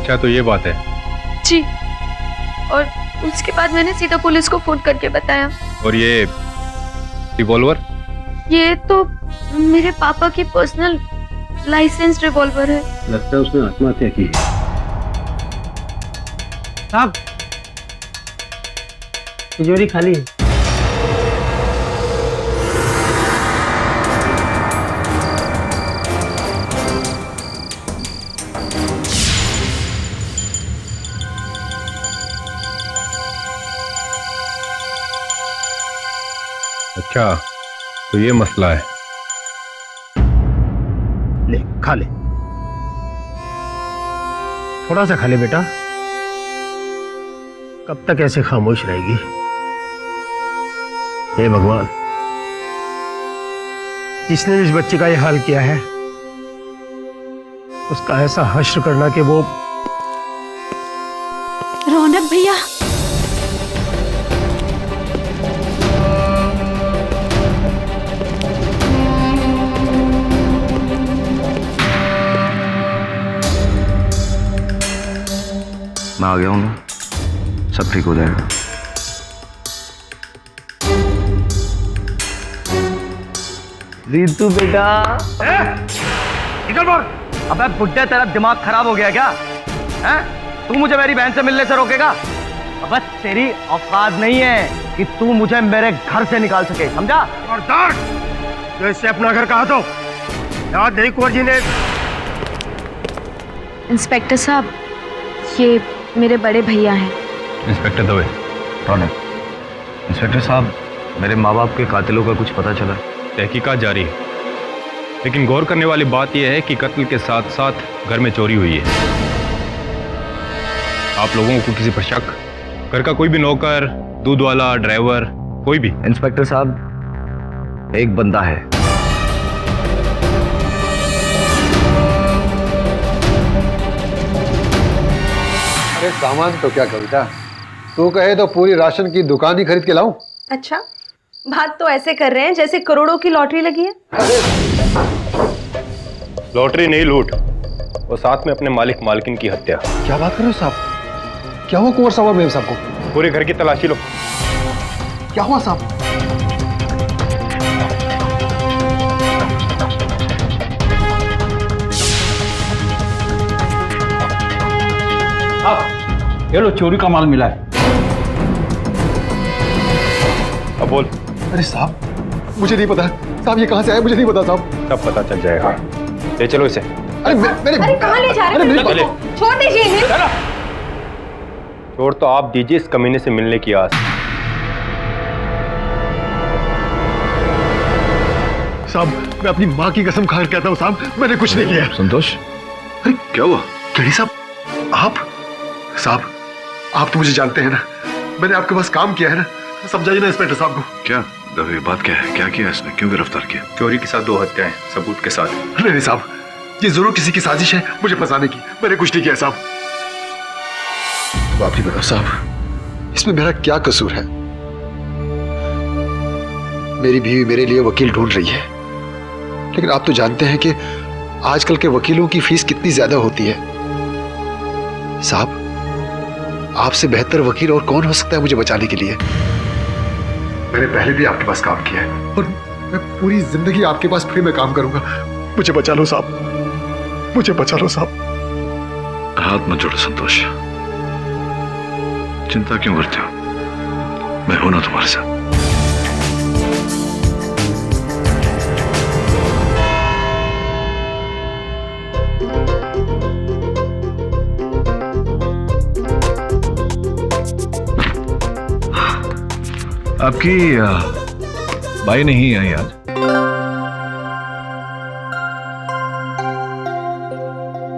अच्छा तो ये बात है जी। और उसके बाद मैंने सीधा पुलिस को फोन करके बताया। और ये रिवॉल्वर? ये तो मेरे पापा की पर्सनल लाइसेंस रिवॉल्वर है। लगता है उसने आत्महत्या की है। साहब तिजोरी खाली है। अच्छा तो ये मसला है। ले खा ले, थोड़ा सा खा ले बेटा। कब तक ऐसे खामोश रहेगी? हे भगवान, जिसने इस बच्चे का ये हाल किया है उसका ऐसा हश्र करना कि वो। रौनक भैया, मैं आ गया हूँ ना, सब ठीक हो जाएगा। रितु बेटा, निकल बाहर। अबे बुड्ढे तेरा दिमाग खराब हो गया क्या? हैं? तू मुझे मेरी बहन से मिलने से रोकेगा? अबे तेरी औकात नहीं है कि तू मुझे मेरे घर से निकाल सके, समझा? तो इससे अपना घर कहा तो याद नहीं कुंवर जी ने। इंस्पेक्टर साहब, ये मेरे बड़े भैया हैं। इंस्पेक्टर दवे। रौनक, इंस्पेक्टर साहब, मेरे माँ बाप के कातिलों का कुछ पता चला? तहकीकात जारी है, लेकिन गौर करने वाली बात यह है कि कत्ल के साथ साथ घर में चोरी हुई है। आप लोगों को किसी पर शक? घर का कोई भी नौकर, दूध वाला, ड्राइवर, कोई भी? इंस्पेक्टर साहब, एक बंदा है। अरे सामान तो क्या कविता, तू कहे तो पूरी राशन की दुकान ही खरीद के लाऊं? अच्छा, बात तो ऐसे कर रहे हैं जैसे करोड़ों की लॉटरी लगी है। लॉटरी नहीं, लूट, और साथ में अपने मालिक मालकिन की हत्या। क्या बात कर रहे हो साहब? क्या हुआ कुंवर साहब और मेम साहब को? पूरे घर की तलाशी लो। क्या हुआ साहब? ये लो, चोरी का माल मिला है। अब बोल। अरे साहब मुझे नहीं पता साहब, ये कहां से आया मुझे नहीं पता साहब। सब पता चल जाएगा। ले चलो इसे। अरे मेरे अरे कहाँ ले जा रहे अरे हैं? छोड़ दीजिए इन्हें। छोड़ तो आप दीजिए इस कमीने से मिलने की आस। साहब मैं अपनी माँ की कसम खा कर कहता हूँ साहब, मैंने कुछ नहीं किया। संतोष, अरे क्या हुआ? केडी साहब, आप आप तो मुझे जानते हैं ना, मैंने आपके पास काम किया है ना, समझाइए ना इंस्पेक्टर साहब को। क्या दवे, बात क्या है? क्या किया इसने? क्यों गिरफ्तार किया? चोरी के साथ 2 हत्याएं सबूत के साथ। नहीं साहब, ये जरूर किसी की साजिश है मुझे फंसाने की, मैंने कुछ नहीं किया साहब। आप ही बताओ साहब, इसमें मेरा क्या कसूर है? मेरी बीवी मेरे लिए वकील ढूंढ रही है, लेकिन आप तो जानते हैं कि आजकल के वकीलों की फीस कितनी ज्यादा होती है। साहब आपसे बेहतर वकील और कौन हो सकता है मुझे बचाने के लिए? मैंने पहले भी आपके पास काम किया है और मैं पूरी जिंदगी आपके पास फ्री में काम करूंगा। मुझे बचा लो साहब, मुझे बचा लो साहब। हाथ मत जोड़ो संतोष, चिंता क्यों करते हो? मैं हूं ना तुम्हारे साथ। आपकी बाई नहीं आई आज?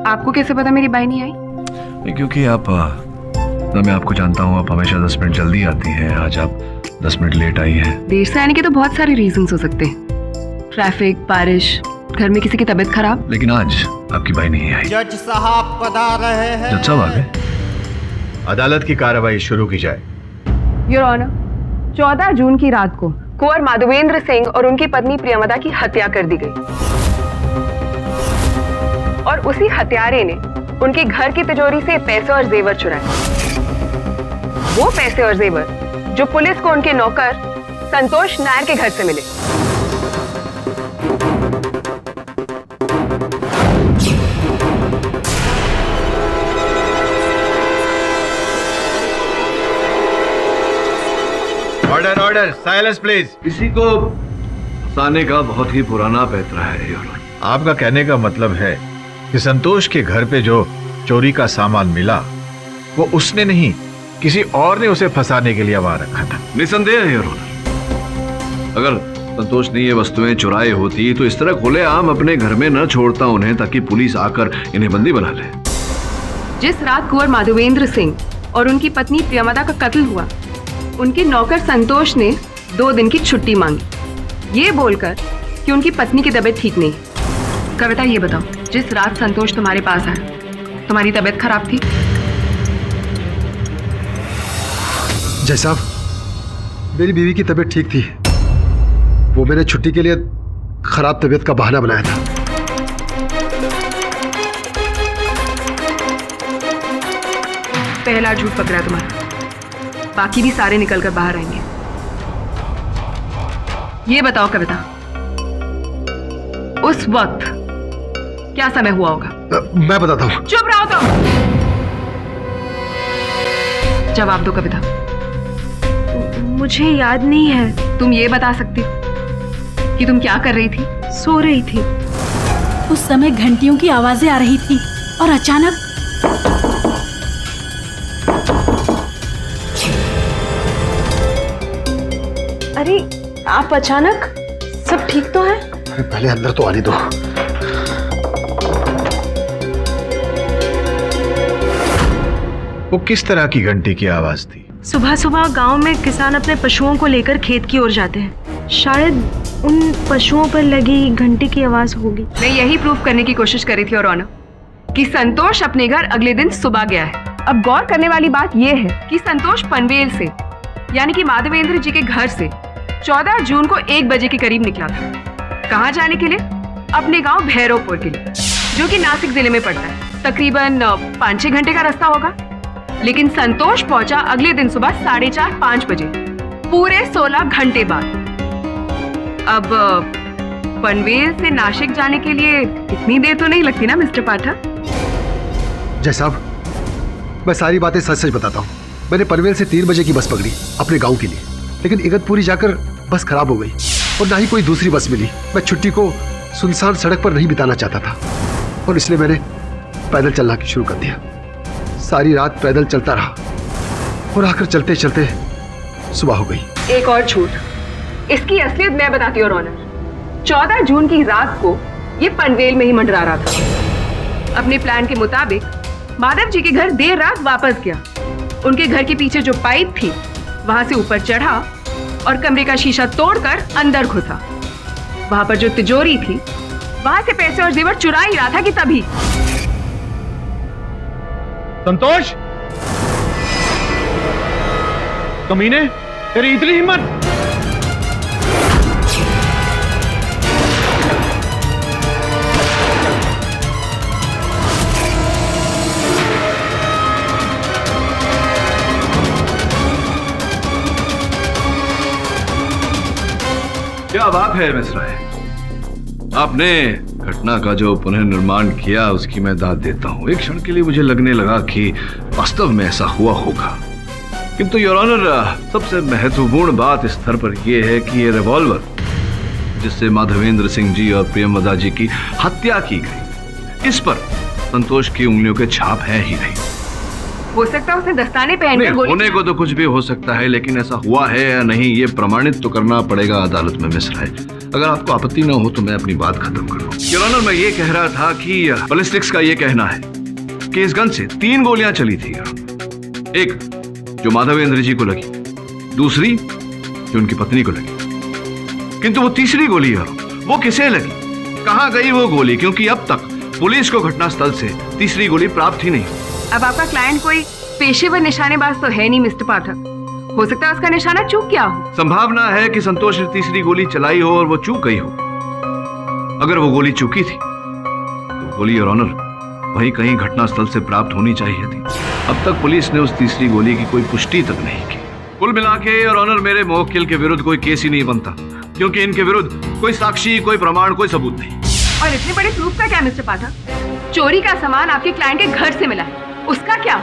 आपको कैसे पता मेरी बाई नहीं आई? नहीं, क्योंकि आप ना, मैं आपको जानता हूँ, आप हमेशा 10 मिनट जल्दी आती हैं। आज आप 10 मिनट लेट आई हैं। देर से आने के तो बहुत सारे रीजंस हो सकते हैं, ट्रैफिक, बारिश, घर में किसी की तबीयत खराब। लेकिन आज आपकी बाई नहीं आई। जज साहब पधार रहे हैं। जज साहब आ गए? अदालत की कार्रवाई शुरू की जाए। योर ऑनर, 14 जून की रात को कुंवर माधवेंद्र सिंह और उनकी पत्नी प्रियमदा की हत्या कर दी गई और उसी हत्यारे ने उनके घर की तिजोरी से पैसे और जेवर चुराए। वो पैसे और जेवर जो पुलिस को उनके नौकर संतोष नायर के घर से मिले। Order order, silence please. किसी को फंसाने का बहुत ही पुराना पैतरा है योर ऑनर। आपका कहने का मतलब है कि संतोष के घर पे जो चोरी का सामान मिला वो उसने नहीं, किसी और ने उसे फंसाने के लिए वहां रखा था। निसंदेह है योर ऑनर। अगर संतोष ने ये वस्तुएं चुराई होती तो इस तरह खुलेआम अपने घर में न छोड़ता उन्हें, ताकि पुलिस आकर इन्हें बंदी बना ले। जिस रात कुंवर माधवेंद्र सिंह और उनकी पत्नी प्रियमदा का कत्ल हुआ, उनके नौकर संतोष ने 2 दिन की छुट्टी मांगी, ये बोलकर कि उनकी पत्नी की तबीयत ठीक नहीं। कविता, ये बताओ, जिस रात संतोष तुम्हारे पास आया, तुम्हारी तबीयत खराब थी? जय साहब, मेरी बीवी की तबीयत ठीक थी। वो मैंने छुट्टी के लिए खराब तबीयत का बहाना बनाया था। पहला झूठ पकड़ा तुम्हारा, बाकी भी सारे निकलकर बाहर आएंगे। ये बताओ कविता, उस वक्त क्या समय हुआ होगा? मैं बताता हूँ। चुप रहो तुम। जवाब दो कविता। मुझे याद नहीं है। तुम ये बता सकती कि तुम क्या कर रही थी? सो रही थी। उस समय घंटियों की आवाजें आ रही थी और अचानक अरे आप अचानक, सब ठीक तो है? अरे पहले अंदर तो आने दो। वो किस तरह की घंटी की आवाज थी? सुबह सुबह गांव में किसान अपने पशुओं को लेकर खेत की ओर जाते हैं। शायद उन पशुओं पर लगी घंटी की आवाज होगी। मैं यही प्रूफ करने की कोशिश कर रही थी और ऑनर, कि संतोष अपने घर अगले दिन सुबह गया है। अब गौर करने वाली बात यह है कि संतोष पनवेल से, यानी कि माधवेंद्र जी के घर से 14 जून को 1 बजे के करीब निकला था। कहाँ जाने के लिए? अपने गांव भैरवपुर के लिए, जो कि नासिक जिले में पड़ता है। तकरीबन 5-6 घंटे का रास्ता होगा। लेकिन संतोष पहुंचा अगले दिन सुबह 4:30-5 बजे, पूरे 16 घंटे बाद। अब पनवेल से नासिक जाने के लिए इतनी देर तो नहीं लगती ना मिस्टर पाठक? जय साहब, मैं सारी बातें सच सच बताता हूँ। मैंने पनवेल से 3 बजे की बस पकड़ी अपने गांव के लिए, लेकिन इगतपुरी जाकर बस खराब हो गई और ना ही कोई दूसरी बस मिली। मैं छुट्टी को सुनसान सड़क पर नहीं बिताना चाहता था और इसलिए मैंने पैदल चलना शुरू कर दिया। सारी रात पैदल चलता रहा और आकर चलते चलते सुबह हो गई। एक और झूठ, इसकी असलियत मैं बताती हूँ ऑनर। 14 जून की रात को ये पनवेल में ही मंडरा रहा था। अपने प्लान के मुताबिक माधव जी के घर देर रात वापस गया। उनके घर के पीछे जो पाइप थी वहां से ऊपर चढ़ा और कमरे का शीशा तोड़कर अंदर घुसा। वहां पर जो तिजोरी थी वहां से पैसे और जेवर चुरा ही रहा था कि तभी संतोष, कमीने, तेरी इतनी हिम्मत! क्या बात है मिस्र है, आपने घटना का जो पुनर्निर्माण किया उसकी मैं दाद देता हूं। एक क्षण के लिए मुझे लगने लगा कि वास्तव में ऐसा हुआ होगा, किंतु योर ऑनर, सबसे महत्वपूर्ण बात इस स्तर पर यह है कि ये रिवॉल्वर जिससे माधवेंद्र सिंह जी और प्रियमदा जी की हत्या की गई, इस पर संतोष की उंगलियों के छाप है ही नहीं। हो सकता है उसने दस्ताने पहनकर गोली। होने को तो कुछ भी हो सकता है, लेकिन ऐसा हुआ है या नहीं ये प्रमाणित तो करना पड़ेगा अदालत में मिस्र है। अगर आपको आपत्ति ना हो तो मैं अपनी बात खत्म कर दूं। योर ऑनर, मैं ये कह रहा था कि बैलिस्टिक्स का ये कहना है कि इस गन से 3 गोलियां चली थी। एक जो माधवेंद्र जी को लगी, दूसरी जो उनकी पत्नी को लगी, किंतु वो तीसरी गोली वो किसे लगी, कहां गई वो गोली? क्योंकि अब तक पुलिस को घटनास्थल से तीसरी गोली प्राप्त ही नहीं। अब आपका क्लाइंट कोई पेशेवर निशानेबाज तो है नहीं मिस्टर पाठक। हो सकता है उसका निशाना चूक गया हो। संभावना है कि संतोष ने तीसरी गोली चलाई हो और वो चूक गई हो। अगर वो गोली चूकी थी तो गोली योर ऑनर वही कहीं घटनास्थल से प्राप्त होनी चाहिए थी। अब तक पुलिस ने उस तीसरी गोली की कोई पुष्टि तक नहीं की। कुल मिला के योर ऑनर, मेरे मुवक्किल के विरुद्ध कोई केस ही नहीं बनता, क्योंकि इनके विरुद्ध कोई साक्षी, कोई प्रमाण, कोई सबूत नहीं। और इतने बड़े प्रूफ का क्या मिस्टर पाठक? चोरी का सामान आपके क्लाइंट के घर से मिला है, उसका क्या?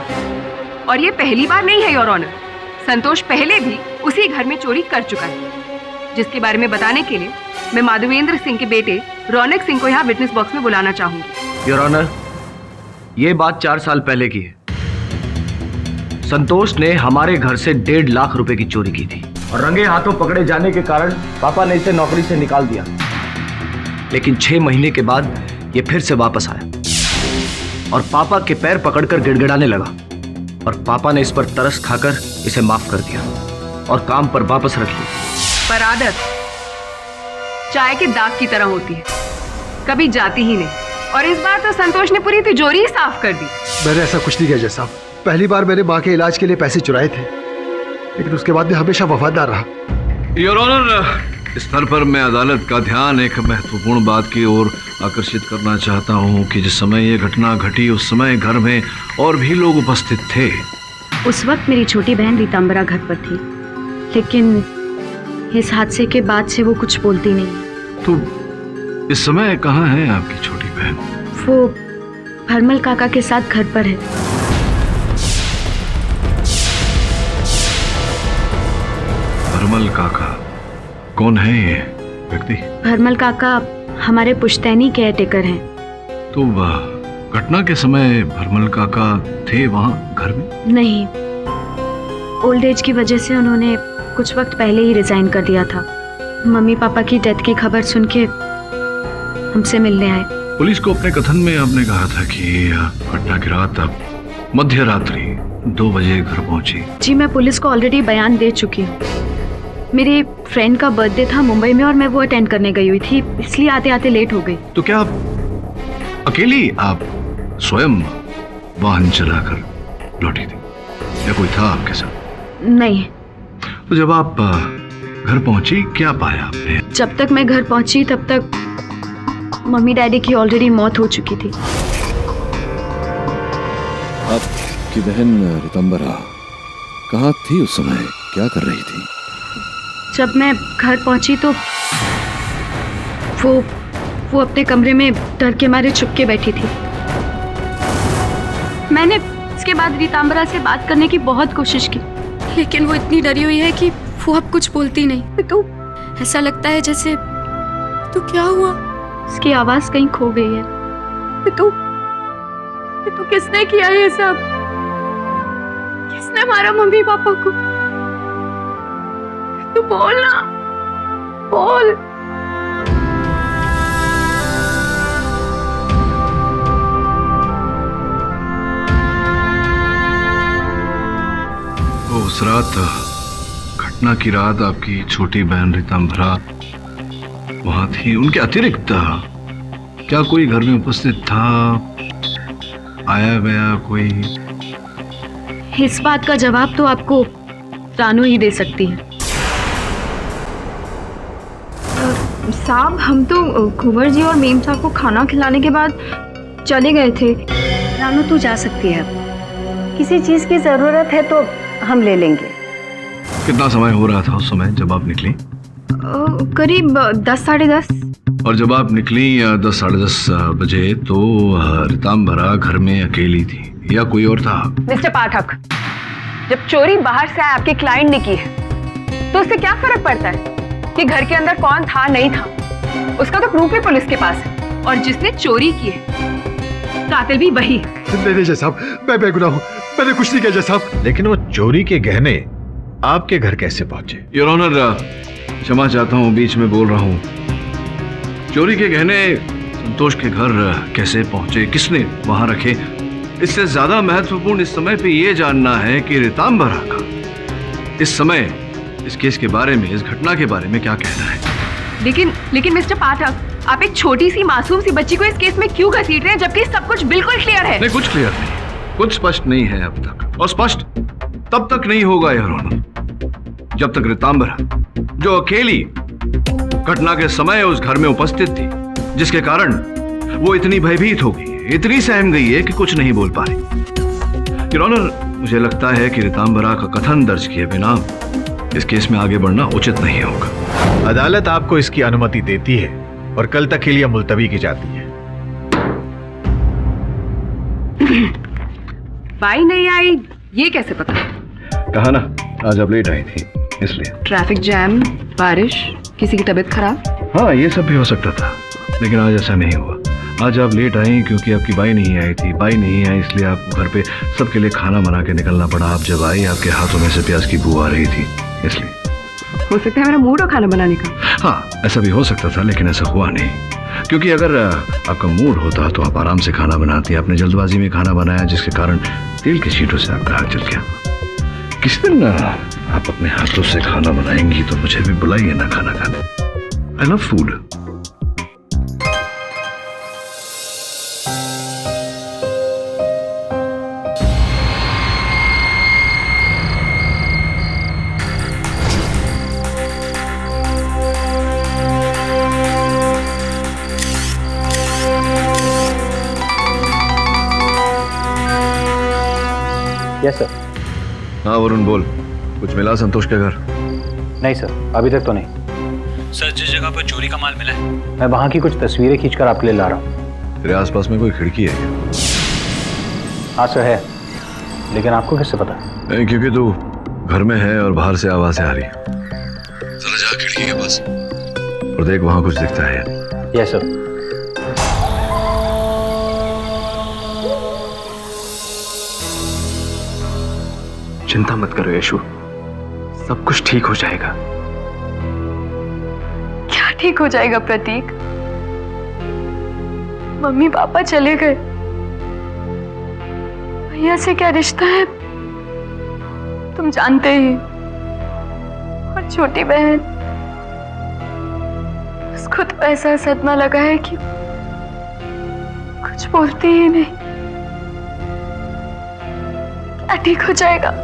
और ये पहली बार नहीं है योर ऑनर, संतोष पहले भी उसी घर में चोरी कर चुका है, जिसके बारे में बताने के लिए मैं माधवेंद्र सिंह के बेटे रौनक सिंह को यहाँ विटनेस बॉक्स में बुलाना चाहूंगी। योर ऑनर, ये बात 4 साल पहले की है। संतोष ने हमारे घर से 1.5 लाख रुपए की चोरी की थी और रंगे हाथों पकड़े जाने के कारण पापा ने इसे नौकरी से निकाल दिया। लेकिन 6 महीने के बाद ये फिर से वापस आया और पापा के पैर पकड़कर गिड़गिड़ाने लगा, और पापा ने इस पर तरस खाकर इसे माफ कर दिया और काम पर वापस रख लिया। पर आदत चाय के दाग की तरह होती है, कभी जाती ही नहीं। और इस बार तो संतोष ने पूरी तिजोरी ही साफ कर दी। मैंने ऐसा कुछ नहीं किया जज साहब। पहली बार मैंने माँ के इलाज के लिए पैसे चुराए थे, लेकिन उसके बाद मैं हमेशा वफादार रहा। योर ऑनर, इस स्तर पर मैं अदालत का ध्यान एक महत्वपूर्ण बात की ओर आकर्षित करना चाहता हूं कि जिस समय ये घटना घटी उस समय घर में और भी लोग उपस्थित थे। उस वक्त मेरी छोटी बहन रीतांबरा घर पर थी, लेकिन इस हादसे के बाद से वो कुछ बोलती नहीं। तो इस समय कहाँ है आपकी छोटी बहन? वो भरमल काका के साथ घर पर है। भरमल काका? कौन है ये व्यक्ति? भरमल काका हमारे पुश्तैनी केयरटेकर हैं। तो घटना के समय भरमल काका थे वहां घर में? नहीं, ओल्ड एज की वजह से उन्होंने कुछ वक्त पहले ही रिजाइन कर दिया था। मम्मी पापा की डेथ की खबर सुन के हमसे मिलने आए। पुलिस को अपने कथन में आपने कहा था कि घटना की रात अब मध्य रात्रि 2 बजे घर पहुंची। जी, मैं पुलिस को ऑलरेडी बयान दे चुकी हूँ। मेरे फ्रेंड का बर्थडे था मुंबई में और मैं वो अटेंड करने गई हुई थी, इसलिए आते आते लेट हो गई। तो क्या आप अकेली आप स्वयं वाहन चलाकर लौटी थी या कोई था आपके साथ? नहीं। तो जब आप घर पहुंची क्या पाया आपने? जब तक मैं घर पहुंची तब तक मम्मी डैडी की ऑलरेडी मौत हो चुकी थी। आपकी बहन रीतांबरा कहाँ थी उस समय, क्या कर रही थी? जब मैं घर पहुंची तो वो अपने कमरे में डर के मारे छुप के बैठी थी। मैंने इसके बाद रीतांबरा से बात करने की बहुत कोशिश की, लेकिन वो इतनी डरी हुई है कि वो अब कुछ बोलती नहीं। तो ऐसा लगता है जैसे तो क्या हुआ, उसकी आवाज कहीं खो गई है। तो किसने किया ये सब? किसने मारा मम्मी पापा को? तू बोल ना, बोल। उस रात, घटना की रात आपकी छोटी बहन रीतांबरा वहां थी। उनके अतिरिक्त क्या कोई घर में उपस्थित था, आया गया कोई? इस बात का जवाब तो आपको रानू ही दे सकती है। साहब, हम तो कुंवर जी और मेम साहब को खाना खिलाने के बाद चले गए थे। रानू तू जा सकती है, किसी चीज की जरूरत है तो हम ले लेंगे। कितना समय हो रहा था उस समय जब आप निकली? करीब 10 साढ़े 10। और जब आप निकली 10 साढ़े 10 बजे तो रीतांबरा घर में अकेली थी या कोई और था? मिस्टर पाठक, जब चोरी बाहर से आपके क्लाइंट ने की है तो उससे क्या फर्क पड़ता है कि घर के अंदर कौन था नहीं था? उसका तो प्रूफ ही पुलिस के पास है, और जिसने चोरी की है कातिल भी वही। नहीं जज साहब, मैं बेगुनाह हूँ, मैंने कुछ नहीं किया जज साहब। लेकिन वो चोरी के गहने आपके घर कैसे पहुंचे? योर ऑनर, क्षमा चाहता हूँ बीच में बोल रहा हूँ। चोरी के गहने संतोष के घर कैसे पहुंचे, किसने वहां रखे, इससे ज्यादा महत्वपूर्ण इस समय पे ये जानना है कि रीतांबरा का इस समय इस केस के बारे में, इस घटना के बारे में क्या कहना है। लेकिन मिस्टर पाठक, आप एक छोटी सी मासूम सी बच्ची को इस केस में क्यों घसीट रहे हैं जबकि सब कुछ बिल्कुल क्लियर है? नहीं, कुछ क्लियर नहीं, कुछ स्पष्ट नहीं है अब तक, और स्पष्ट तब तक नहीं होगा योर ऑनर जब तक रीतांबरा, जो अकेली घटना के समय उस घर में उपस्थित थी, जिसके कारण वो इतनी भयभीत हो गई, इतनी सहम गई है कि कुछ नहीं बोल पा रही। योर ऑनर, मुझे लगता है कि रितांबरा का कथन दर्ज किए बिना इस केस में आगे बढ़ना उचित नहीं होगा। अदालत आपको इसकी अनुमति देती है और कल तक के लिए मुलतवी की जाती है। बाई नहीं आई ये कैसे पता? कहा ना, आज आप लेट आई थी इसलिए। ट्रैफिक जैम, बारिश, किसी की तबीयत खराब? हाँ, ये सब भी हो सकता था, लेकिन आज ऐसा नहीं हुआ। आज आप लेट आई क्योंकि आपकी बाई नहीं आई थी। बाई नहीं आई इसलिए आपको घर पे सबके लिए खाना बना के निकलना पड़ा। आप जब आई आपके हाथों में से प्याज की बू आ रही थी, इसलिए। हो सकता है मेरा मूड हो खाना बनाने का। हाँ, ऐसा भी हो सकता था, लेकिन ऐसा हुआ नहीं, क्योंकि अगर आपका मूड होता तो आप आराम से खाना बनाती। आपने जल्दबाजी में खाना बनाया, जिसके कारण तेल की छींटों से आपका हाथ जल गया। किसी दिन आप अपने हाथों से खाना बनाएंगी तो मुझे भी बुलाइए ना खाना खाने। I love food. Yes sir. हाँ वरुण, बोल। कुछ मिला संतोष के घर? नहीं सर, अभी तक तो नहीं। सर, जिस जगह पर चोरी का माल मिला है, मैं वहाँ की कुछ तस्वीरें खींचकर आपके लिए ला रहा हूँ। तेरे आसपास में कोई खिड़की है क्या? हाँ सर है, लेकिन आपको किससे पता? नहीं, क्योंकि तू घर में है और बाहर से आवाजें आ रही। चला जा खिड़की के पास और देख वहाँ कुछ दिखता है। Yes sir. चिंता मत करो यशु, सब कुछ ठीक हो जाएगा। क्या ठीक हो जाएगा प्रतीक? मम्मी पापा चले गए, भैया से क्या रिश्ता है तुम जानते ही। और छोटी बहन, उसको तो ऐसा सदमा लगा है कि कुछ बोलती ही नहीं। क्या ठीक हो जाएगा?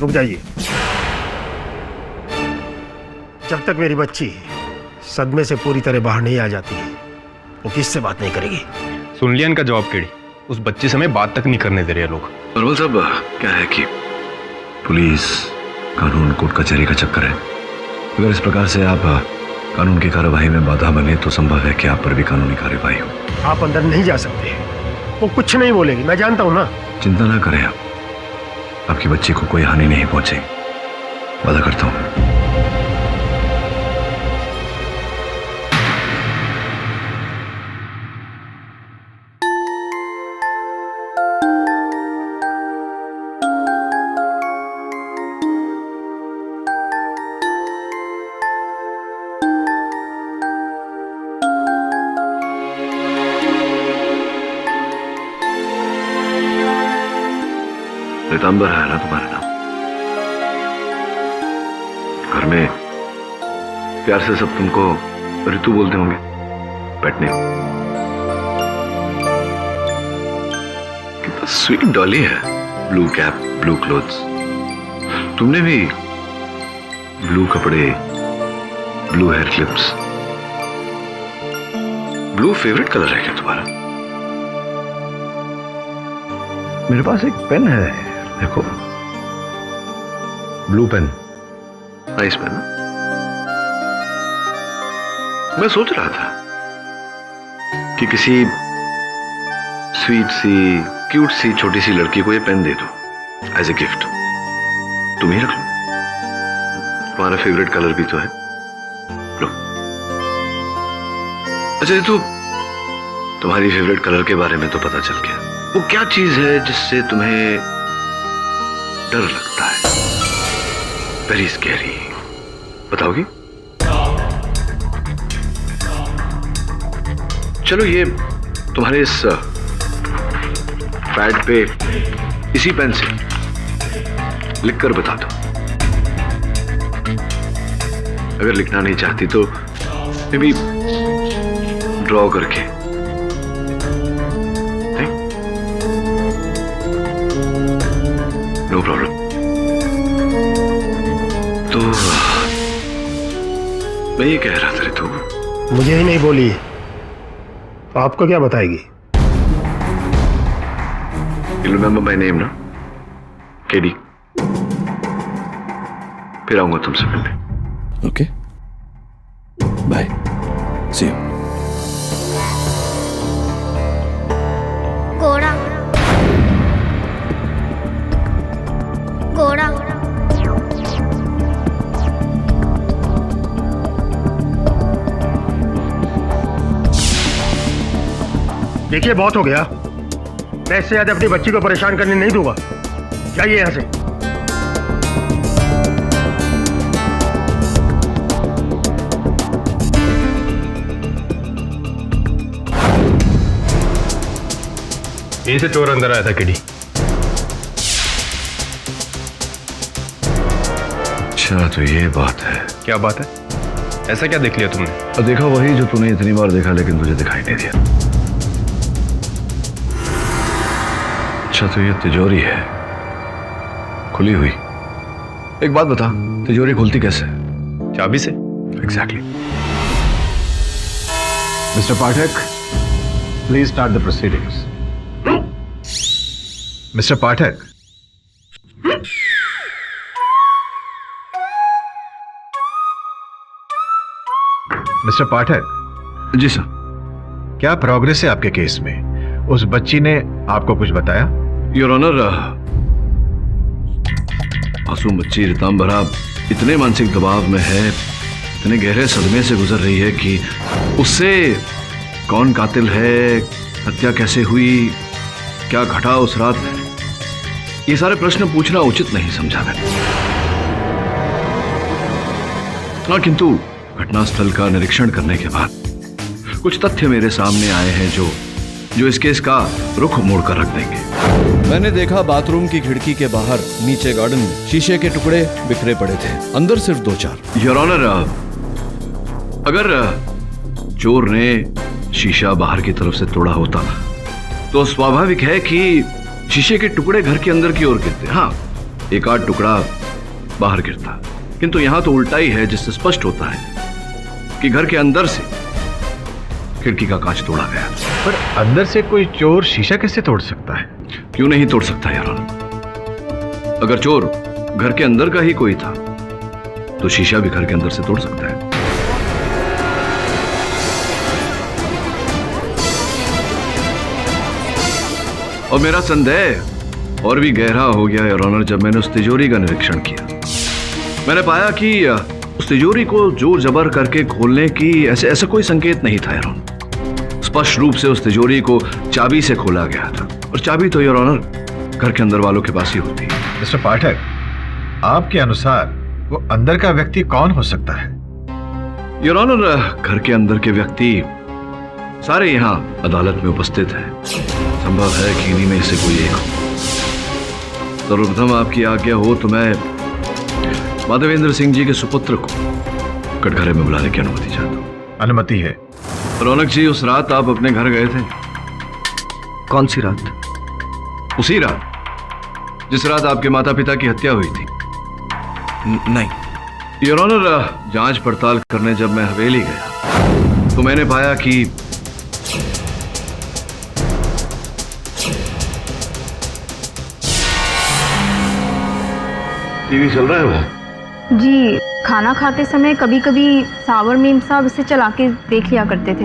रुक जाइए। जब तक मेरी बच्ची सदमे से पूरी तरह बाहर नहीं आ जाती है, वो किससे बात नहीं करेगी। सुन लिया इनका जवाब केड़ी। उस बच्चे से मैं बात तक नहीं करने दे रहे लोग। नॉर्मल साहब, क्या है कि पुलिस, कानून, कोर्ट कचहरी का चक्कर है। अगर इस प्रकार से आप कानून की कार्यवाही में बाधा बने तो संभव है कि आप पर भी कानूनी कार्यवाही हो। आप अंदर नहीं जा सकते, वो कुछ नहीं बोलेगी, मैं जानता हूं ना। चिंता ना करें आप, आपकी बच्ची को कोई हानि नहीं पहुंचेगी, वादा करता हूं। रितांबर है ना तुम्हारा नाम? घर में प्यार से सब तुमको ऋतु बोलते होंगे, पेट नेम। कितना स्वीट डॉली है। Blue cap, blue clothes. तुमने भी ब्लू कपड़े, blue hair clips. Blue favourite colour है क्या तुम्हारा? मेरे पास एक पेन है, देखो। Blue pen, nice pen. मैं सोच रहा था कि किसी स्वीट सी, क्यूट सी, छोटी सी लड़की को ये पेन दे दो एज ए गिफ्ट। तुम ही रख लो, तुम्हारा फेवरेट कलर भी तो है। लो। अच्छा ये तो तुम्हारी फेवरेट कलर के बारे में तो पता चल गया। वो क्या चीज है जिससे तुम्हें डर लगता है? वेरी स्कैरी, बताओगी? चलो ये तुम्हारे इस पैड पे इसी पेन से लिखकर बता दो। अगर लिखना नहीं चाहती तो मे बी ड्रॉ करके। मैं ये कह रहा था रितु, मुझे ही नहीं बोली तो आपको क्या बताएगी? यू रिमेंबर माय नेम ना? केडी। फिर आऊंगा तुमसे मिलने। Okay, bye, see you. घोड़ा घोड़ा देखिए बहुत हो गया, मैं इससे ज्यादा अपनी बच्ची को परेशान करने नहीं दूंगा। जाइए यहां से। यहीं से चोर अंदर आया था किडी। अच्छा तो ये बात है। क्या बात है? ऐसा क्या देख लिया तुमने? और देखा वही जो तूने इतनी बार देखा लेकिन तुझे दिखाई नहीं दिया। अच्छा तो ये तिजोरी है, खुली हुई। एक बात बता, तिजोरी खुलती कैसे? चाबी से। Exactly. Mister Pathak, please start the proceedings. Mister Pathak, mister Pathak. जी सर। क्या प्रोग्रेस है आपके केस में? उस बच्ची ने आपको कुछ बताया? योर ऑनर, मासूम बच्ची रितंबरा इतने मानसिक दबाव में है, इतने गहरे सदमे से गुजर रही है कि उससे कौन कातिल है, हत्या कैसे हुई, क्या घटा उस रात, ये सारे प्रश्न पूछना उचित नहीं समझा मैंने। हाँ, किंतु घटनास्थल का निरीक्षण करने के बाद कुछ तथ्य मेरे सामने आए हैं जो इस केस का रुख मोड़ कर रख देंगे। मैंने देखा बाथरूम की खिड़की के बाहर नीचे गार्डन में शीशे के टुकड़े बिखरे पड़े थे, अंदर सिर्फ 2-4। योर ऑनर, अगर चोर ने शीशा बाहर की तरफ से तोड़ा होता तो स्वाभाविक है कि शीशे के टुकड़े घर के अंदर की ओर गिरते। हाँ, एक आध टुकड़ा बाहर गिरता, किंतु यहां तो उल्टा ही है, जिससे स्पष्ट होता है कि घर के अंदर से खिड़की का कांच तोड़ा गया। पर अंदर से कोई चोर शीशा कैसे तोड़ सकता है? क्यों नहीं तोड़ सकता यार? अगर चोर घर के अंदर का ही कोई था तो शीशा भी घर के अंदर से तोड़ सकता है। और मेरा संदेह और भी गहरा हो गया योर ऑनर जब मैंने उस तिजोरी का निरीक्षण किया। मैंने पाया कि उस तिजोरी को जोर जबर करके खोलने की ऐसा कोई संकेत नहीं था योर ऑनर। स्पष्ट रूप से उस तिजोरी को चाबी से खोला गया था, और चाबी तो योर ऑनर घर के अंदर वालों के पास ही होती है। मिस्टर पाठक, आपके अनुसार वो अंदर का व्यक्ति कौन हो सकता है? योर ऑनर, घर के अंदर के व्यक्ति सारे यहाँ अदालत में उपस्थित हैं। संभव है कि इन्हीं में से कोई एक हो। सर्वप्रथम आपकी आज्ञा हो तो मैं माधवेंद्र सिंह जी के सुपुत्र को कटघरे में बुलाने की अनुमति चाहता हूँ। अनुमति है। रौनक जी, उस रात आप अपने घर गए थे? कौन सी रात? उसी रात जिस रात आपके माता पिता की हत्या हुई थी। नहीं योर ऑनर, जांच पड़ताल करने जब मैं हवेली गया तो मैंने पाया कि टीवी चल रहा है वो। जी, खाना खाते समय कभी कभी सावर मीम साहब इसे चला के देख लिया करते थे।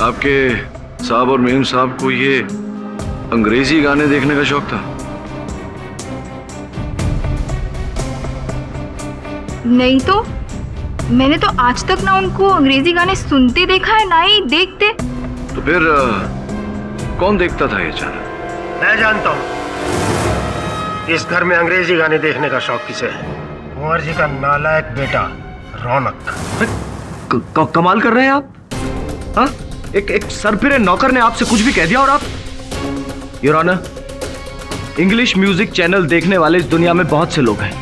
आपके साहब और मेम साहब को ये अंग्रेजी गाने देखने का शौक था? नहीं तो मैंने तो आज तक ना उनको अंग्रेजी गाने सुनते देखा है ना ही देखते। तो फिर कौन देखता था ये चैनल? मैं जानता हूँ इस घर में अंग्रेजी गाने देखने का शौक किसे है। कुंवर जी का नालायक बेटा रौनक। कमाल कर रहे हैं आप। हाँ, एक सरफिरे नौकर ने आपसे कुछ भी कह दिया और आप? Your honour, English music channel देखने वाले इस दुनिया में बहुत से लोग हैं,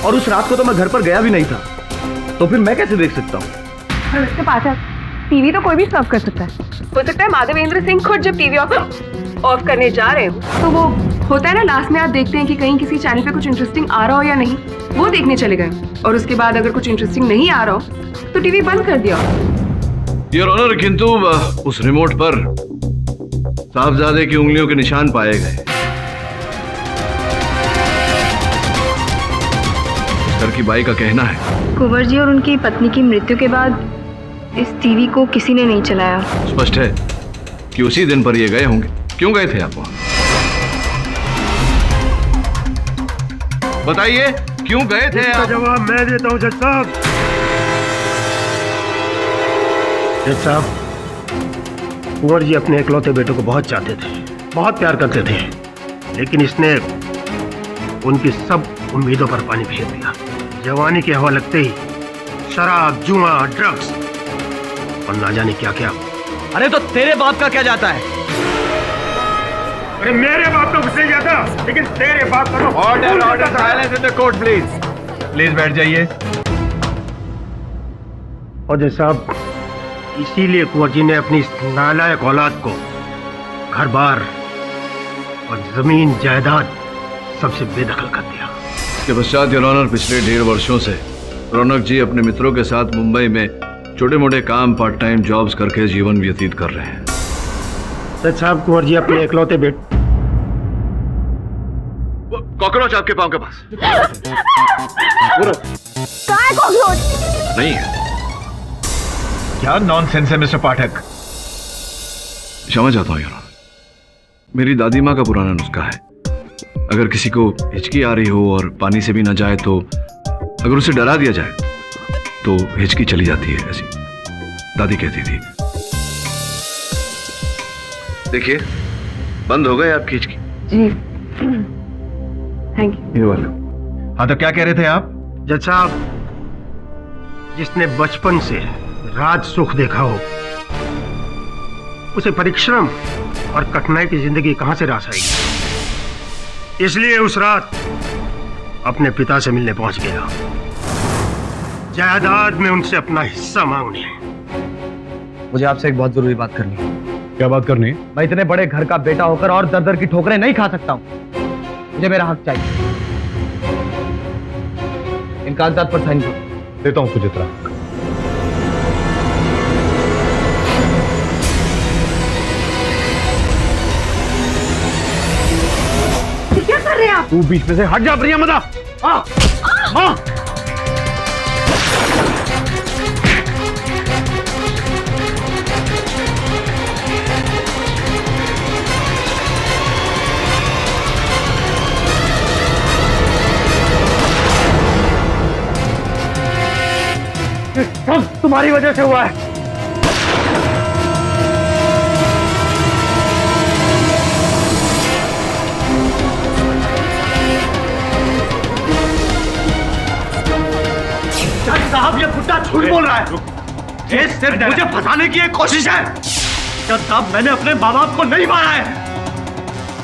और उस रात को तो मैं घर पर गया भी नहीं था, तो फिर मैं कैसे देख सकता हूँ? पाठक, टीवी तो कोई भी सर्व कर सकता है। हो सकता है माधवेंद्र सिंह खुद जब टीवी ऑफ ऑफ करने जा रहे हो तो वो होता है ना, लास्ट में आप देखते हैं कि कहीं किसी चैनल पे कुछ इंटरेस्टिंग आ रहा हो या नहीं, वो देखने चले गए और उसके बाद अगर कुछ इंटरेस्टिंग नहीं आ रहा हो तो टीवी बंद कर दिया। योर ऑनर, किंतु उस रिमोट पर साहबजादे की उंगलियों के निशान पाए गए। इस घर की बाई का कहना है कुंवर जी और उनकी पत्नी की मृत्यु के बाद इस टीवी को किसी ने नहीं चलाया। स्पष्ट है कि उसी दिन पर ये गए होंगे। क्यों गए थे आप वहां? बताइए, क्यों गए थे आप? जवाब मैं देता हूं जज साहब। जज साहब, कुंवर जी अपने इकलौते बेटे को बहुत चाहते थे, बहुत प्यार करते थे, लेकिन इसने उनकी सब उम्मीदों पर पानी फेर दिया। जवानी की हवा लगते ही शराब, जुआ, ड्रग्स और ना जाने क्या क्या। अरे तो तेरे बाप का क्या जाता है? अरे मेरे बाप तो गुस्से जाता, लेकिन तेरे बाप का तो order order, silence in the court please. Please बैठ जाइए। और जज साहब, इसीलिए कुंवर जी ने अपनी इस नालायक औलाद को घर बार और जमीन जायदाद सबसे बेदखल कर दिया। इसके पश्चात योर ऑनर, पिछले 1.5 वर्षों से रौनक जी अपने मित्रों के साथ मुंबई में छोटे मोटे काम, पार्ट टाइम जॉब्स करके जीवन व्यतीत कर रहे हैं। सच साहब, कुंवर जी अपने इकलौते बेटे। कॉकरोच आपके पांव के पास नहीं है। क्या नॉनसेंस है मिस्टर पाठक? क्षमा चाहता हूं योर ऑनर, मेरी दादी माँ का पुराना नुस्खा है, अगर किसी को हिचकी आ रही हो और पानी से भी ना जाए तो अगर उसे डरा दिया जाए तो हिचकी चली जाती है, ऐसी दादी कहती थी। देखिए, बंद हो गए आपकी हिचकी। जी, थैंक यू। हाँ, तो क्या कह रहे थे आप? जज साहब, जिसने बचपन से राज सुख देखा हो, उसे परिश्रम और कठिनाई की जिंदगी कहां से रास आएगी। इसलिए उस रात अपने पिता से मिलने पहुंच गया, जायदाद में उनसे अपना हिस्सा मांगने। मुझे आपसे एक बहुत जरूरी बात करनी है। क्या बात करनी है? मैं इतने बड़े घर का बेटा होकर और दर दर की ठोकरें नहीं खा सकता हूँ। मुझे मेरा हक चाहिए। इन कागजात पर साइन करो। देता हूँ सुचित्रा। क्या कर रहे हैं आप? तू बीच में से हट जा प्रियमदा। हाँ, हाँ। सब तुम्हारी वजह से हुआ है। साहब, ये बुड्ढा झूठ बोल रहा है। ये सिर्फ मुझे फंसाने की एक कोशिश है। जज साहब, मैंने अपने माँ बाप को नहीं मारा है।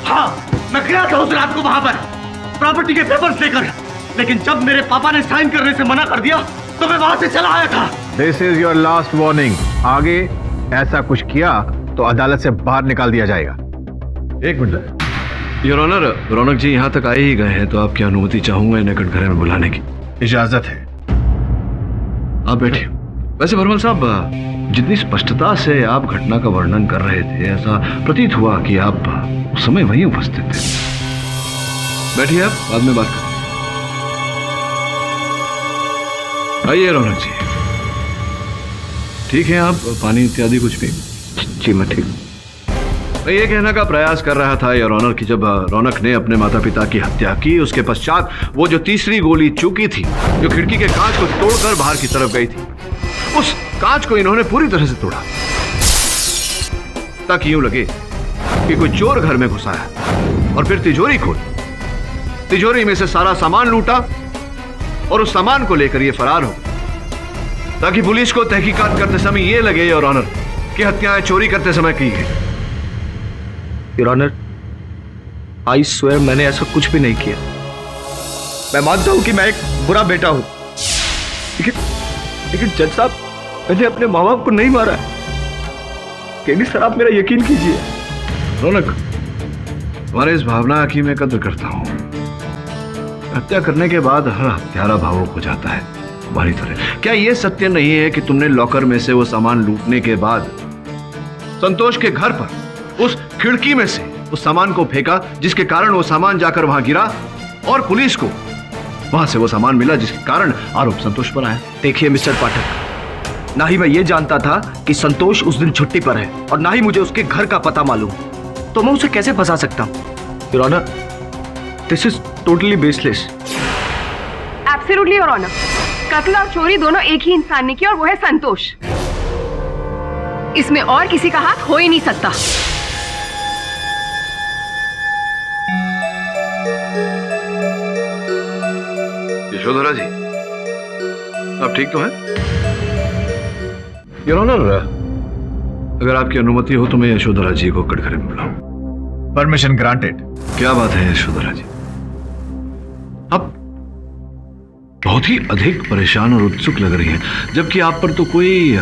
हाँ, मैं गया था उस रात को वहां पर प्रॉपर्टी के पेपर्स लेकर, लेकिन जब मेरे पापा ने साइन करने से मना कर दिया तो मैं वहां से चला आया था। This is your last warning. आगे ऐसा कुछ किया तो अदालत से बाहर निकाल दिया जाएगा। एक मिनट। योर ऑनर, रौनक जी यहाँ तक आए ही गए हैं तो आपकी अनुमति चाहूंगा इन्हें कटघरे में बुलाने की। इजाजत है। आप बैठिए। वैसे भरमल साहब, जितनी स्पष्टता से आप घटना का वर्णन कर रहे थे, ऐसा प्रतीत हुआ कि आप उस समय वहीं उपस्थित थे। बैठिए, आप बाद में बात करें। आइए रौनक जी। ठीक है, आप पानी इत्यादि कुछ भी? जी मैं ठीक। मैं ये कहने का प्रयास कर रहा था योर ऑनर कि जब रौनक ने अपने माता पिता की हत्या की, उसके पश्चात वो जो तीसरी गोली चूकी थी, जो खिड़की के कांच को तोड़कर बाहर की तरफ गई थी, उस कांच को इन्होंने पूरी तरह से तोड़ा ताकि यूं लगे कि कोई चोर घर में घुसा है, और फिर तिजोरी खोली, तिजोरी में से सारा सामान लूटा और उस सामान को लेकर ये फरार हो गए, ताकि पुलिस को तहकीकात करते समय ये लगे योर ऑनर कि हत्याएं चोरी करते समय की गई। योर ऑनर, आई स्वेयर मैंने ऐसा कुछ भी नहीं किया। मैं मानता हूं कि मैं एक बुरा बेटा हूं, लेकिन जज साहब, मैंने अपने माँ बाप को नहीं मारा है। केनी सर, आप मेरा यकीन कीजिए। रौनक, तुम्हारे इस भावना की मैं कद्र करता हूँ। हत्या करने के बाद हर हत्यारा भावुक हो जाता है तुम्हारी तरह। क्या यह सत्य नहीं है कि तुमने लॉकर में से वो सामान लूटने के बाद संतोष के घर पर उस खिड़की में से उस सामान को फेंका, जिसके कारण वो सामान जाकर वहां गिरा और पुलिस को वहां से वो सामान मिला, जिसके कारण आरोप संतोष पर आया? देखिए मिस्टर पाठक, ना ही मैं ये जानता था कि संतोष उस दिन छुट्टी पर है और ना ही मुझे उसके घर का पता मालूम, तो मैं उसे कैसे फंसा सकता हूँ? Your honour, this is totally baseless. Absolutely your honour, कत्ल और चोरी दोनों एक ही इंसान ने की और वो है संतोष। इसमें और किसी का हाथ हो ही नहीं सकता। यशोधरा जी, आप ठीक तो हैं? योर ऑनर, अगर आपकी अनुमति हो तो मैं यशोधरा जी को कटघरे में बुलाऊं। Permission granted. क्या बात है यशोधरा जी, आप बहुत ही अधिक परेशान और उत्सुक लग रही हैं, जबकि आप पर तो कोई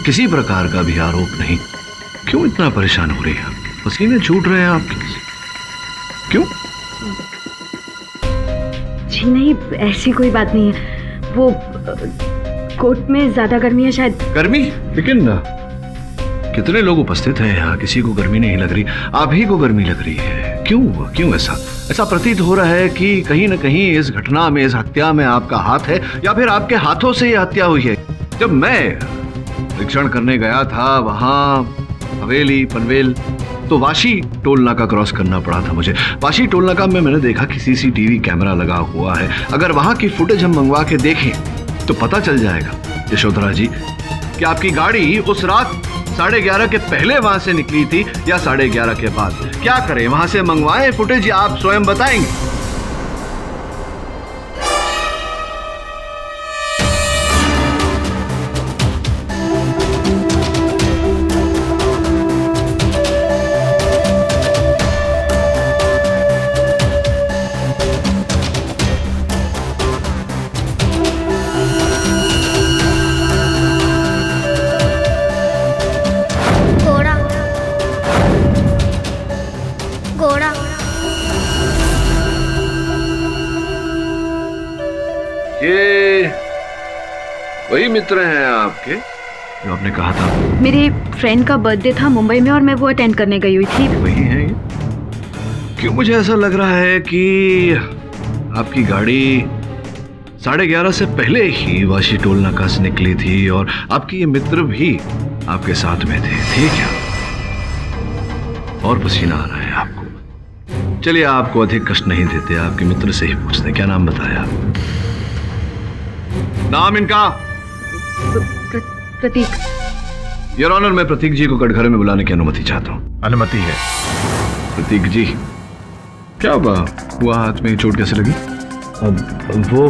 किसी प्रकार का भी आरोप नहीं। क्यों इतना परेशान हो रही हैं? पसीने छूट रहे हैं आपके, क्यों? जी नहीं, ऐसी कोई बात नहीं है। वो कोर्ट में ज्यादा गर्मी है शायद। गर्मी? लेकिन कितने लोग उपस्थित हैं यहाँ, किसी को गर्मी नहीं लग रही, आप ही को गर्मी लग रही है। क्यों ऐसा प्रतीत हो रहा है कि कहीं न कहीं इस घटना में, इस हत्या में आपका हाथ है, या फिर आपके हाथों से यह हत्या हुई है। जब मैं निरीक्षण करने गया था वहां हवेली पनवेल, तो वाशी टोल नाका क्रॉस करना पड़ा था मुझे। वाशी टोल नाका में मैंने देखा कि सीसीटीवी कैमरा लगा हुआ है। अगर वहां की फुटेज हम मंगवा के देखें तो पता चल जाएगा यशोधरा जी कि आपकी गाड़ी उस रात 11:30 के पहले वहां से निकली थी या 11:30 के बाद। क्या करें, वहां से मंगवाएं फुटेज या आप स्वयं बताएंगे? ये वही मित्र हैं आपके जो आपने कहा था? मेरे फ्रेंड का बर्थडे था मुंबई में और मैं वो अटेंड करने गई हुई थी। वही हैं ये? क्यों मुझे ऐसा लग रहा है कि आपकी गाड़ी 11:30 से पहले ही वाशी टोल नाका से निकली थी और आपके ये मित्र भी आपके साथ में थे, ठीक है? और पसीना आ रहा है आपको। चलिए, आपको अधिक कष्ट नहीं देते, आपके मित्र से ही पूछते हैं। क्या नाम बताया? नाम इनका? प्रतीक। योर ऑनर, मैं प्रतीक जी को कटघरे में बुलाने की अनुमति चाहता हूँ। अनुमति है। प्रतीक जी, क्या हुआ, हाथ में चोट कैसे लगी? वो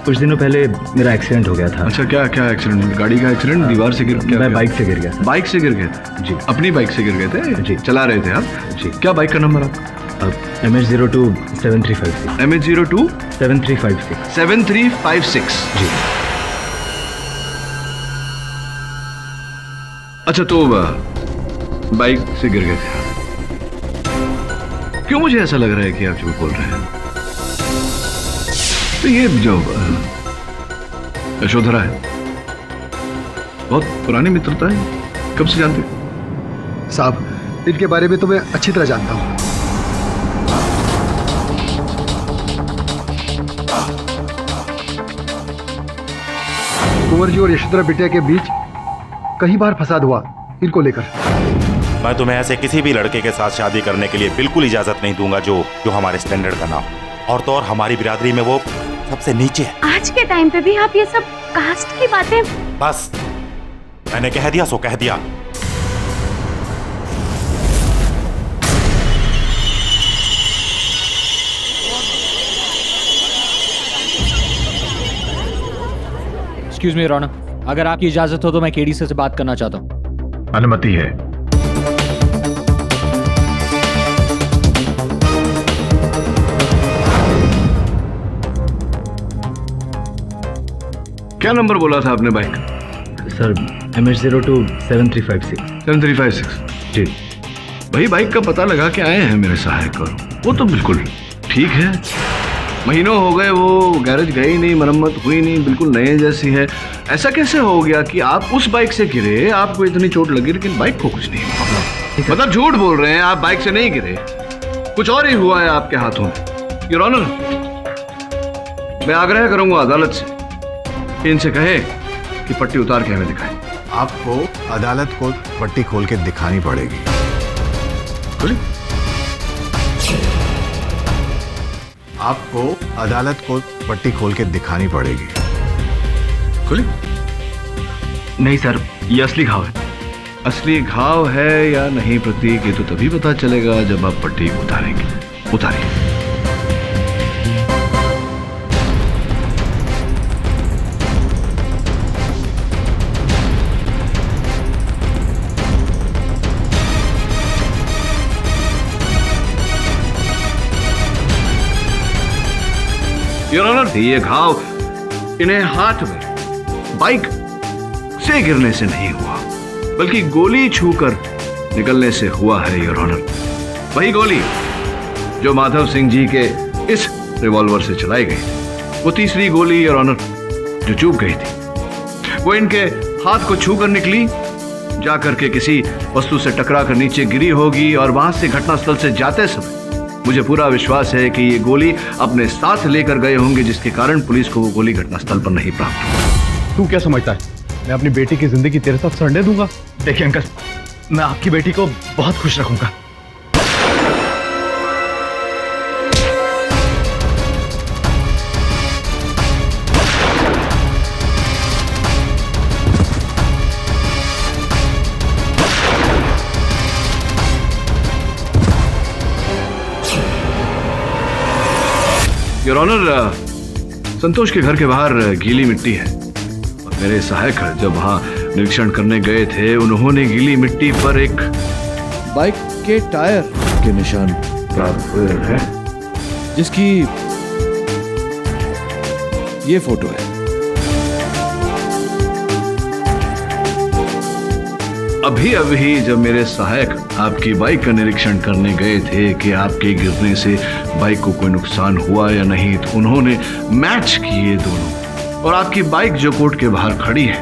कुछ दिनों पहले मेरा एक्सीडेंट हो गया था। अच्छा, क्या एक्सीडेंट? गाड़ी का एक्सीडेंट? दीवार से गिर? मैं बाइक से गिर गया। बाइक से गिर गए थे? जी। अपनी बाइक से गिर गए थे? जी। चला रहे थे आप? जी। क्या बाइक का नंबर आपका? MH02 7356। MH02 7356। 7356। जी। अच्छा, तो बाइक से गिर गए थे आप। क्यों मुझे ऐसा लग रहा है कि आप झूठ बोल रहे हैं? तो ये जो यशोधरा है, बहुत पुरानी मित्रता है, कब से जानते? साहब, इनके बारे में तो मैं अच्छी तरह जानता हूं। कुंवर जी और यशोधरा बिटिया के बीच कई बार फसाद हुआ इनको लेकर। मैं तुम्हें ऐसे किसी भी लड़के के साथ शादी करने के लिए बिल्कुल इजाजत नहीं दूंगा जो हमारे स्टैंडर्ड का ना हो, और तो और हमारी बिरादरी में वो सबसे नीचे है। आज के टाइम पे भी आप ये सब कास्ट की बातें। बस, मैंने कह दिया सो कह दिया। एक्सक्यूज मी योर ऑनर, अगर आपकी इजाजत हो तो मैं केडी से बात करना चाहता हूँ। अनुमति है। क्या नंबर बोला था आपने बाइक? Sir MH02 7356। 7356। जी। वही बाइक का पता लगा के आए हैं मेरे सहायक, और वो तो बिल्कुल ठीक है। महीनों हो गए वो गैरेज गई नहीं, मरम्मत हुई नहीं, बिल्कुल नए जैसी है। ऐसा कैसे हो गया कि आप उस बाइक से गिरे, आपको इतनी चोट लगी लेकिन बाइक को कुछ नहीं हुआ? मतलब झूठ बोल रहे हैं आप, बाइक से नहीं गिरे, कुछ और ही हुआ है आपके हाथों में। योर ऑनर, मैं आग्रह करूंगा अदालत से कि इनसे कहे कि पट्टी उतार के हमें दिखाएं। आपको अदालत को पट्टी खोल के दिखानी पड़ेगी। आपको अदालत को पट्टी खोल के दिखानी पड़ेगी। खुली? नहीं सर, ये असली घाव है। असली घाव है या नहीं प्रतीक, ये तो तभी पता चलेगा जब आप पट्टी उतारेंगे। उतारिए। योर ऑनर, ये घाव इन्हें हाथ में बाइक से गिरने से नहीं हुआ, बल्कि गोली छूकर निकलने से हुआ है योर ऑनर। वही गोली जो माधव सिंह जी के इस रिवॉल्वर से चलाई गई, वो तीसरी गोली योर ऑनर जो चूक गई थी, वो इनके हाथ को छूकर निकली, जाकर के किसी वस्तु से टकरा कर नीचे गिरी होगी, और वहां से घटनास्थल से जाते समय मुझे पूरा विश्वास है कि ये गोली अपने साथ लेकर गए होंगे, जिसके कारण पुलिस को वो गोली घटनास्थल पर नहीं प्राप्त हुई। तू क्या समझता है मैं अपनी बेटी की जिंदगी तेरे साथ सड़ने दूंगा? देखिए अंकल, मैं आपकी बेटी को बहुत खुश रखूंगा। योर ऑनर, संतोष के घर के बाहर गीली मिट्टी है, और मेरे सहायक जब वहां निरीक्षण करने गए थे, उन्होंने गीली मिट्टी पर एक बाइक के टायर के निशान प्राप्त हुए हैं, जिसकी ये फोटो है। अभी अभी जब मेरे सहायक आपकी बाइक का निरीक्षण करने गए थे कि आपके गिरने से बाइक को कोई नुकसान हुआ या नहीं, तो उन्होंने मैच किए दोनों, और आपकी बाइक जो कोर्ट के बाहर खड़ी है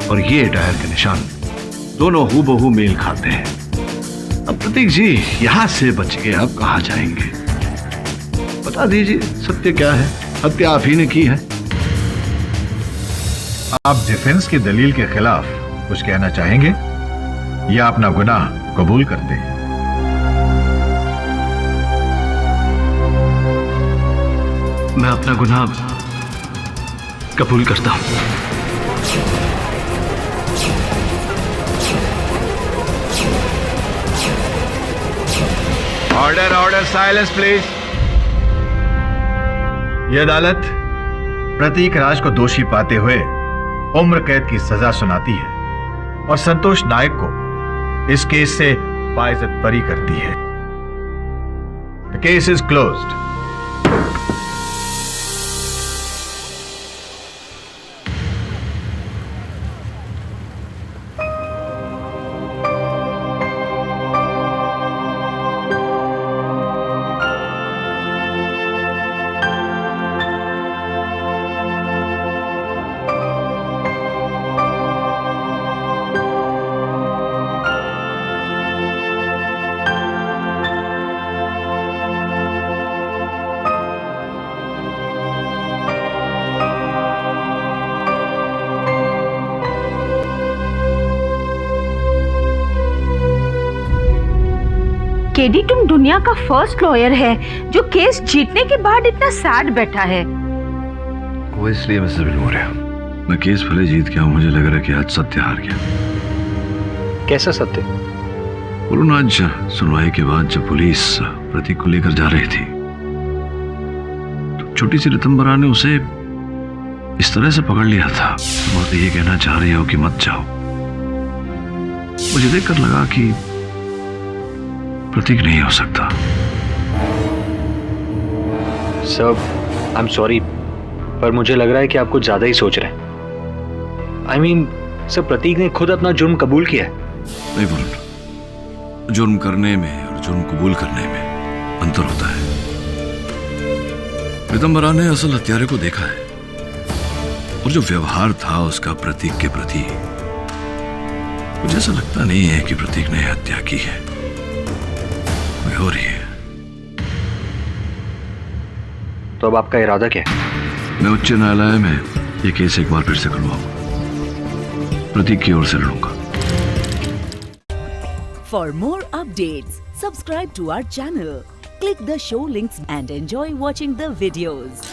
और ये टायर के निशान दोनों हूबहू मेल खाते हैं। अब प्रतीक जी यहां से बच के आप कहां जाएंगे? बता दीजिए सत्य क्या है? हत्या आप ही ने की है। आप डिफेंस की दलील के खिलाफ कुछ कहना चाहेंगे या अपना गुनाह कबूल करते हैं? मैं अपना गुनाह कबूल करता हूं। Order order, silence please. यह अदालत प्रतीक राज को दोषी पाते हुए उम्र कैद की सजा सुनाती है और संतोष नायक को इस केस से बाइज्जत बरी करती है। The case is closed. KD, तुम दुनिया का फर्स्ट लॉयर है जो केस जीतने के बाद इतना सैड बैठा है। वो इसलिए मिसेस विल्मोरिया, मैं केस भले जीत गया हूं, मुझे लग रहा है कि आज सत्य हार गया। कैसा सत्य? बोलो आज सुनवाई के बाद जब पुलिस प्रतीक को लेकर जा रही थी, तो छोटी सी रितंबरा ने उसे इस तरह से पकड़ लिया था, वो तो ये कहना चाह रही हो कि मत जाओ। मुझे देखकर लगा कि प्रतीक नहीं हो सकता। सर, आई एम सॉरी, पर मुझे लग रहा है कि आप कुछ ज्यादा ही सोच रहे हैं। आई मीन, सर, प्रतीक ने खुद अपना जुर्म कबूल किया है। नहीं बोलो, जुर्म करने में और जुर्म कबूल करने में अंतर होता है। पीतम्बरा ने असल हत्यारे को देखा है और जो व्यवहार था उसका प्रतीक के प्रति, मुझे ऐसा लगता नहीं है कि प्रतीक ने हत्या की है, कोई हो रही है। तो अब आपका इरादा क्या है? मैं उच्च न्यायालय में ये केस एक बार फिर से खुलवाऊंगा, प्रतीक की ओर से लड़ूंगा। For more updates, subscribe to our channel, click the show links and enjoy watching the videos.